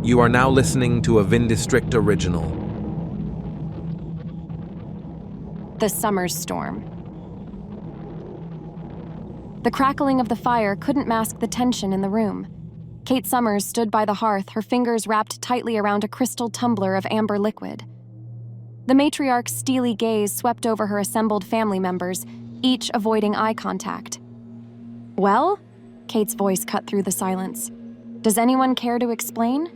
You are now listening to a Vindistrict original. The summer's storm. The crackling of the fire couldn't mask the tension in the room. Kate Summers stood by the hearth, her fingers wrapped tightly around a crystal tumbler of amber liquid. The matriarch's steely gaze swept over her assembled family members, each avoiding eye contact. "Well?" Kate's voice cut through the silence. "Does anyone care to explain?"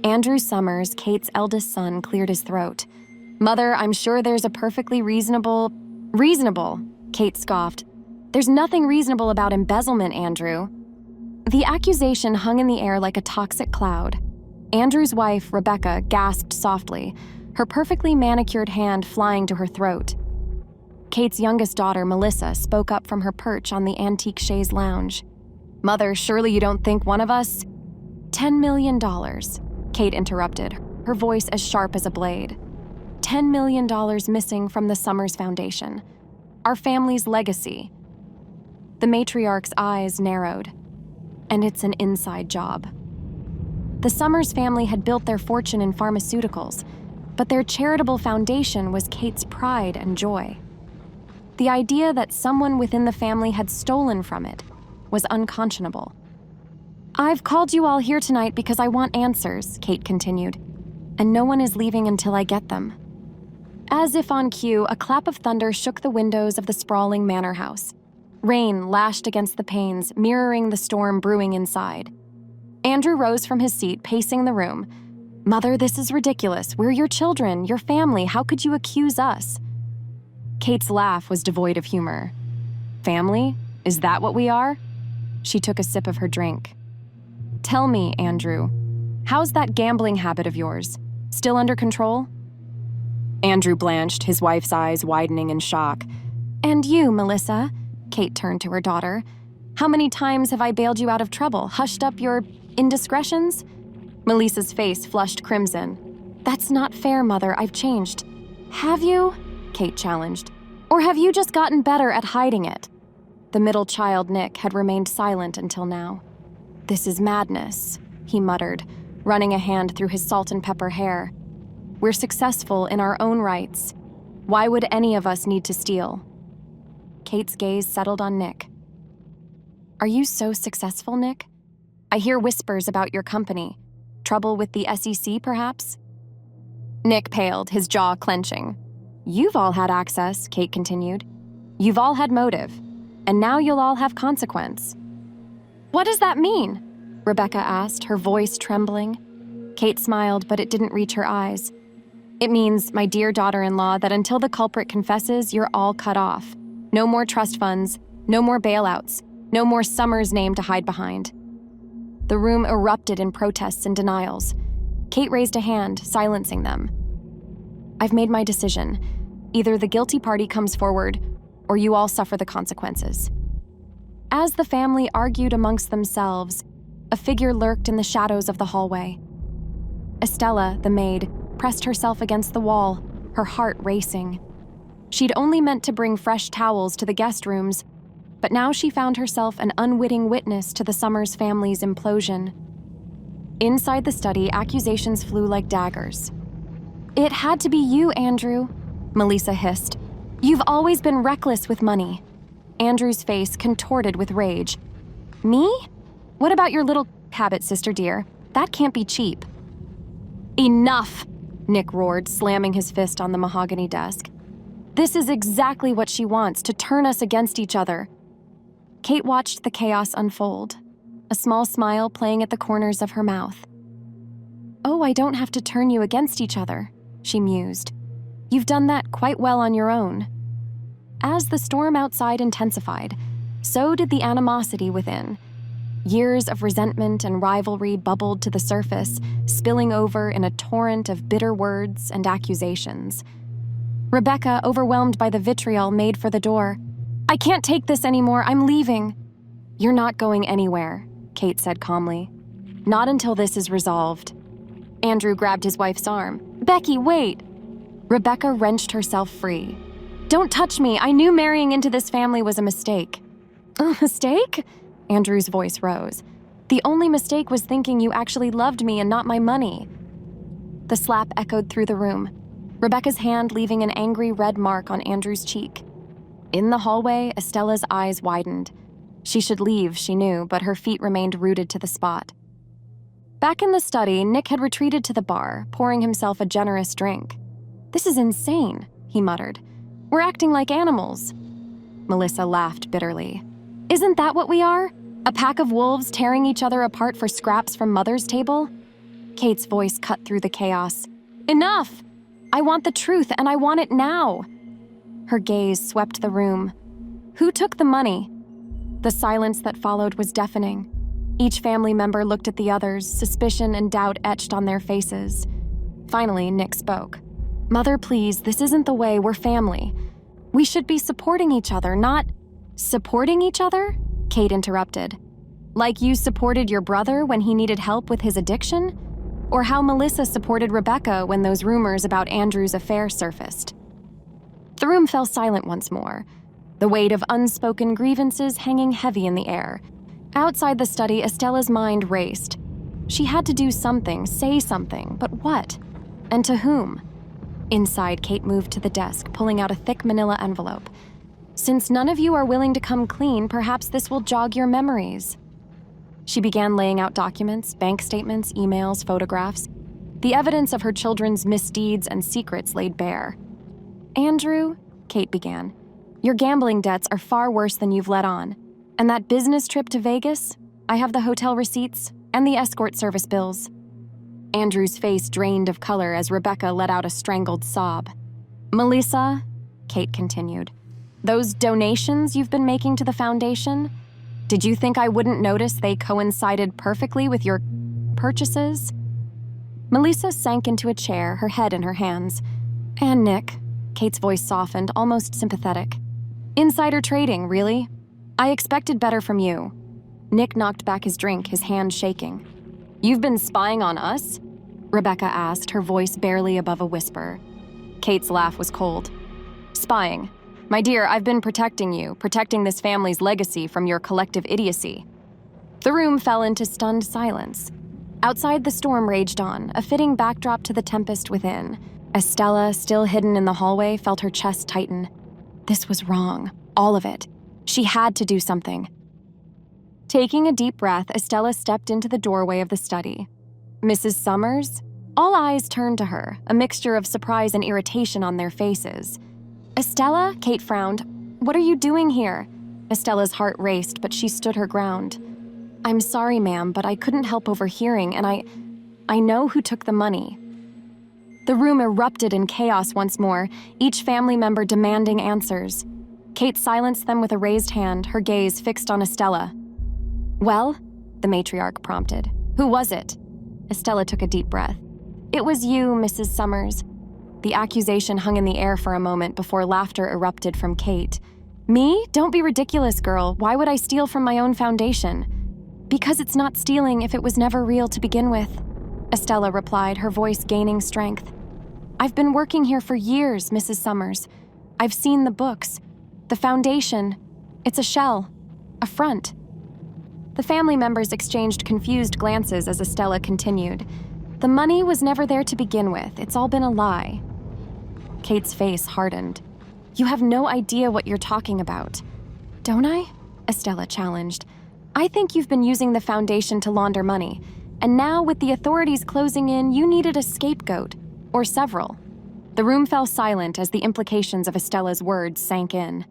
Andrew Summers, Kate's eldest son, cleared his throat. "Mother, I'm sure there's a perfectly reasonable..." "Reasonable," Kate scoffed. "There's nothing reasonable about embezzlement, Andrew." The accusation hung in the air like a toxic cloud. Andrew's wife, Rebecca, gasped softly, her perfectly manicured hand flying to her throat. Kate's youngest daughter, Melissa, spoke up from her perch on the antique chaise lounge. "Mother, surely you don't think one of us..." $10 million, Kate interrupted, her voice as sharp as a blade. $10 million missing from the Summers Foundation. Our family's legacy. The matriarch's eyes narrowed. And it's an inside job. The Summers family had built their fortune in pharmaceuticals, but their charitable foundation was Kate's pride and joy. The idea that someone within the family had stolen from it was unconscionable. "I've called you all here tonight because I want answers," Kate continued, "and no one is leaving until I get them." As if on cue, a clap of thunder shook the windows of the sprawling manor house. Rain lashed against the panes, mirroring the storm brewing inside. Andrew rose from his seat, pacing the room. "Mother, this is ridiculous. We're your children, your family. How could you accuse us?" Kate's laugh was devoid of humor. "Family? Is that what we are?" She took a sip of her drink. "Tell me, Andrew, how's that gambling habit of yours? Still under control?" Andrew blanched, his wife's eyes widening in shock. "And you, Melissa?" Kate turned to her daughter. "How many times have I bailed you out of trouble, hushed up your indiscretions?" Melissa's face flushed crimson. "That's not fair, Mother. I've changed." "Have you?" Kate challenged. "Or have you just gotten better at hiding it?" The middle child, Nick, had remained silent until now. "This is madness," he muttered, running a hand through his salt and pepper hair. "We're successful in our own rights. Why would any of us need to steal?" Kate's gaze settled on Nick. "Are you so successful, Nick? I hear whispers about your company. Trouble with the SEC, perhaps?" Nick paled, his jaw clenching. "You've all had access," Kate continued. "You've all had motive. And now you'll all have consequence." "What does that mean?" Rebecca asked, her voice trembling. Kate smiled, but it didn't reach her eyes. "It means, my dear daughter-in-law, that until the culprit confesses, you're all cut off. No more trust funds, no more bailouts, no more Summers' name to hide behind." The room erupted in protests and denials. Kate raised a hand, silencing them. "I've made my decision. Either the guilty party comes forward, or you all suffer the consequences." As the family argued amongst themselves, a figure lurked in the shadows of the hallway. Estella, the maid, pressed herself against the wall, her heart racing. She'd only meant to bring fresh towels to the guest rooms, but now she found herself an unwitting witness to the Summers family's implosion. Inside the study, accusations flew like daggers. "It had to be you, Andrew," Melissa hissed. "You've always been reckless with money." Andrew's face contorted with rage. "Me? What about your little habit, sister dear? That can't be cheap." "Enough!" Nick roared, slamming his fist on the mahogany desk. "This is exactly what she wants, to turn us against each other." Kate watched the chaos unfold, a small smile playing at the corners of her mouth. "Oh, I don't have to turn you against each other," she mused. "You've done that quite well on your own." As the storm outside intensified, so did the animosity within. Years of resentment and rivalry bubbled to the surface, spilling over in a torrent of bitter words and accusations. Rebecca, overwhelmed by the vitriol, made for the door. "I can't take this anymore. I'm leaving." "You're not going anywhere," Kate said calmly. "Not until this is resolved." Andrew grabbed his wife's arm. "Becky, wait!" Rebecca wrenched herself free. "Don't touch me. I knew marrying into this family was a mistake." "A mistake?" Andrew's voice rose. The only mistake was thinking you actually loved me and not my money." The slap echoed through the room, Rebecca's hand leaving an angry red mark on Andrew's cheek. In the hallway, Estella's eyes widened. She should leave, she knew, but her feet remained rooted to the spot. Back in the study, Nick had retreated to the bar, pouring himself a generous drink. "This is insane," he muttered. "We're acting like animals." Melissa laughed bitterly. "Isn't that what we are? A pack of wolves tearing each other apart for scraps from Mother's table?" Kate's voice cut through the chaos. "Enough! I want the truth, and I want it now." Her gaze swept the room. Who took the money? The silence that followed was deafening. Each family member looked at the others, suspicion and doubt etched on their faces. Finally, Nick spoke. "Mother, please, this isn't the way. We're family. We should be supporting each other, not—" "Supporting each other?" Kate interrupted. "Like you supported your brother when he needed help with his addiction? Or how Melissa supported Rebecca when those rumors about Andrew's affair surfaced?" The room fell silent once more, the weight of unspoken grievances hanging heavy in the air. Outside the study, Estella's mind raced. She had to do something, say something, but what? And to whom? Inside, Kate moved to the desk, pulling out a thick manila envelope. "Since none of you are willing to come clean, perhaps this will jog your memories." She began laying out documents, bank statements, emails, photographs. The evidence of her children's misdeeds and secrets laid bare. "Andrew," Kate began, "your gambling debts are far worse than you've let on. And that business trip to Vegas? I have the hotel receipts and the escort service bills." Andrew's face drained of color as Rebecca let out a strangled sob. "Melissa," Kate continued, "those donations you've been making to the foundation, did you think I wouldn't notice they coincided perfectly with your purchases?" Melissa sank into a chair, her head in her hands. "And Nick," Kate's voice softened, almost sympathetic. "Insider trading, really? I expected better from you." Nick knocked back his drink, his hand shaking. "You've been spying on us?" Rebecca asked, her voice barely above a whisper. Kate's laugh was cold. "Spying. My dear, I've been protecting you, protecting this family's legacy from your collective idiocy." The room fell into stunned silence. Outside, the storm raged on, a fitting backdrop to the tempest within. Estella, still hidden in the hallway, felt her chest tighten. This was wrong. All of it. She had to do something. Taking a deep breath, Estella stepped into the doorway of the study. "Mrs. Summers?" All eyes turned to her, a mixture of surprise and irritation on their faces. "Estella?" Kate frowned. "What are you doing here?" Estella's heart raced, but she stood her ground. "I'm sorry, ma'am, but I couldn't help overhearing, and I know who took the money." The room erupted in chaos once more, each family member demanding answers. Kate silenced them with a raised hand, her gaze fixed on Estella. "Well?" the matriarch prompted. "Who was it?" Estella took a deep breath. "It was you, Mrs. Summers." The accusation hung in the air for a moment before laughter erupted from Kate. "Me? Don't be ridiculous, girl. Why would I steal from my own foundation?" "Because it's not stealing if it was never real to begin with," Estella replied, her voice gaining strength. "I've been working here for years, Mrs. Summers. I've seen the books. The foundation. It's a shell. A front." The family members exchanged confused glances as Estella continued. "The money was never there to begin with. It's all been a lie." Kate's face hardened. "You have no idea what you're talking about." "Don't I?" Estella challenged. "I think you've been using the foundation to launder money, and now with the authorities closing in, you needed a scapegoat, or several." The room fell silent as the implications of Estella's words sank in.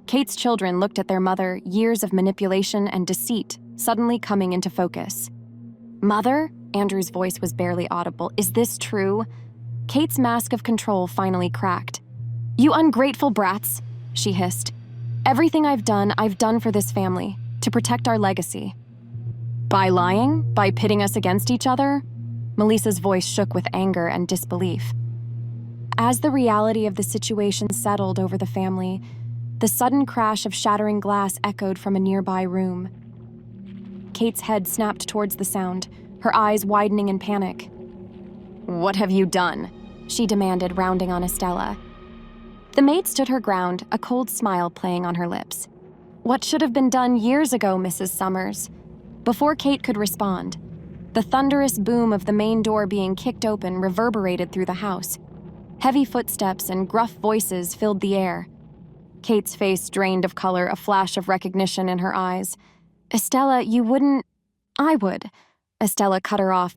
Kate's children looked at their mother, years of manipulation and deceit suddenly coming into focus. "Mother?" Andrew's voice was barely audible. "Is this true?" Kate's mask of control finally cracked. "You ungrateful brats," she hissed. "Everything I've done for this family, to protect our legacy." "By lying? By pitting us against each other?" Melissa's voice shook with anger and disbelief. As the reality of the situation settled over the family, the sudden crash of shattering glass echoed from a nearby room. Kate's head snapped towards the sound, her eyes widening in panic. "What have you done?" she demanded, rounding on Estella. The maid stood her ground, a cold smile playing on her lips. "What should have been done years ago, Mrs. Summers. Before Kate could respond, the thunderous boom of the main door being kicked open reverberated through the house. Heavy footsteps and gruff voices filled the air. Kate's face drained of color, a flash of recognition in her eyes. "Estella, you wouldn't—" "I would." Estella cut her off,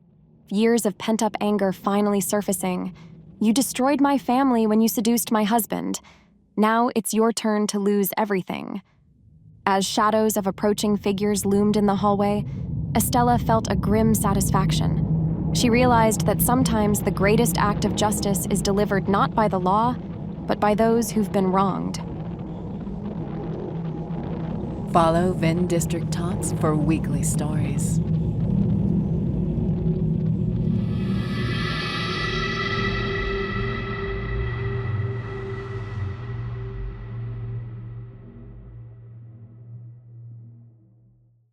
years of pent-up anger finally surfacing. "You destroyed my family when you seduced my husband. Now it's your turn to lose everything." As shadows of approaching figures loomed in the hallway, Estella felt a grim satisfaction. She realized that sometimes the greatest act of justice is delivered not by the law, but by those who've been wronged. Follow Vindistrict Talks for weekly stories.